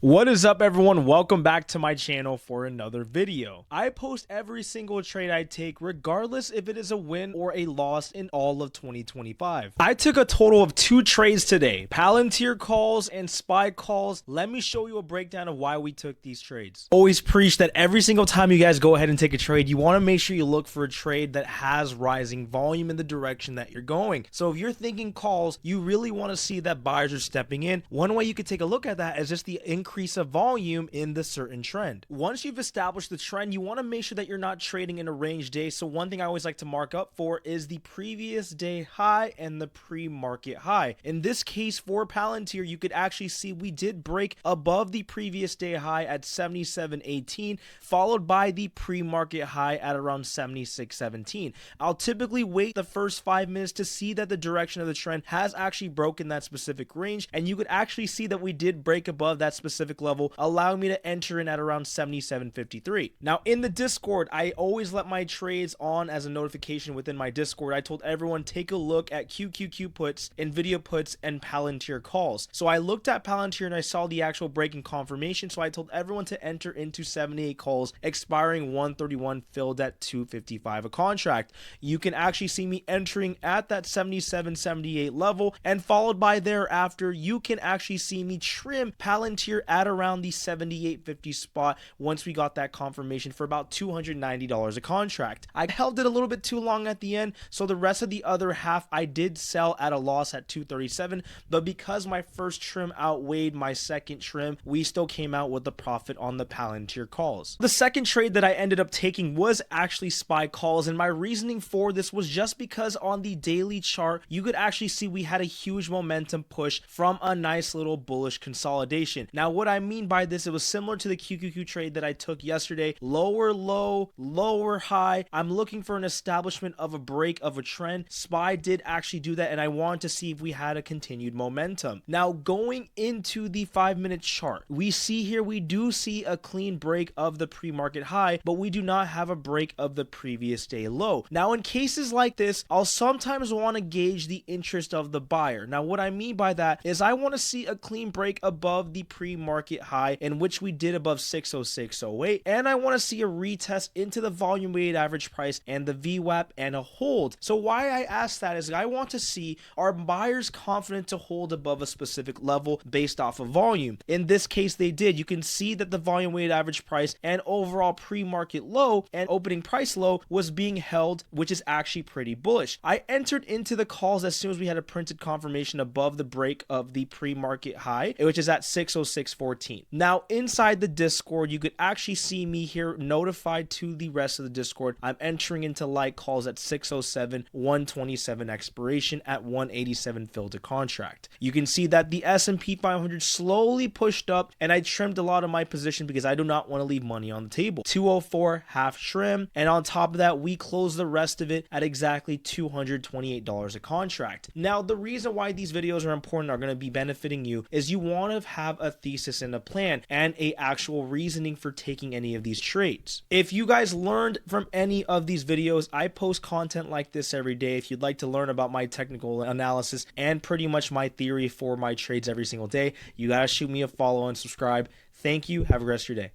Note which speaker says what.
Speaker 1: What is up, everyone? Welcome back to my channel for another video. I post every single trade I take, regardless if it is a win or a loss in all of 2025. I took a total of 2 trades today, Palantir calls and SPY calls. Let me show you a breakdown of why we took these trades. Always preach that every single time you guys go ahead and take a trade, you want to make sure you look for a trade that has rising volume in the direction that you're going. So if you're thinking calls, you really want to see that buyers are stepping in. One way you could take a look at that is just the increase of volume in the certain trend. Once you've established the trend, you want to make sure that you're not trading in a range day. So one thing I always like to mark up for is the previous day high and the pre-market high. In this case for Palantir, you could actually see we did break above the previous day high at 77.18, followed by the pre-market high at around 76.17. I'll typically wait the first 5 minutes to see that the direction of the trend has actually broken that specific range, and you could actually see that we did break above that specific level, allowing me to enter in at around 77.53. Now in the Discord, I always let my trades on as a notification within my Discord. I told everyone, take a look at QQQ puts, Nvidia puts, and Palantir calls. So I looked at Palantir and I saw the actual breaking confirmation, so I told everyone to enter into 78 calls expiring 131, filled at 255 a contract. You can actually see me entering at that 77.78 level, and followed by thereafter you can actually see me trim Palantir at around the 78.50 spot once we got that confirmation for about $290 a contract. I held it a little bit too long at the end, so the rest of the other half I did sell at a loss at 237, but because my first trim outweighed my second trim, we still came out with a profit on the Palantir calls. The second trade that I ended up taking was actually SPY calls, and my reasoning for this was just because on the daily chart you could actually see we had a huge momentum push from a nice little bullish consolidation. Now what I mean by this, it was similar to the QQQ trade that I took yesterday. Lower low, lower high. I'm looking for an establishment of a break of a trend. SPY did actually do that, and I wanted to see if we had a continued momentum. Now going into the 5-minute chart, we see here we do see a clean break of the pre-market high, but we do not have a break of the previous day low. Now in cases like this, I'll sometimes want to gauge the interest of the buyer. Now what I mean by that is I want to see a clean break above the pre-market high, in which we did above 606.08, and I want to see a retest into the volume weighted average price and the VWAP and a hold. So why I ask that is I want to see, are buyers confident to hold above a specific level based off of volume? In this case they did. You can see that the volume weighted average price and overall pre-market low and opening price low was being held, which is actually pretty bullish. I entered into the calls as soon as we had a printed confirmation above the break of the pre-market high, which is at 606.14. Now inside the Discord, you could actually see me here notified to the rest of the Discord. I'm entering into light calls at 607, 127 expiration at 187 filled to contract. You can see that the S&P 500 slowly pushed up, and I trimmed a lot of my position because I do not want to leave money on the table. 204 half trim, and on top of that we closed the rest of it at exactly $228 a contract. Now the reason why these videos are important, are going to be benefiting you, is you want to have a thesis and a plan and a actual reasoning for taking any of these trades. If you guys learned from any of these videos, I post content like this every day. If you'd like to learn about my technical analysis and pretty much my theory for my trades every single day, you gotta shoot me a follow and subscribe. Thank you. Have a great rest of your day.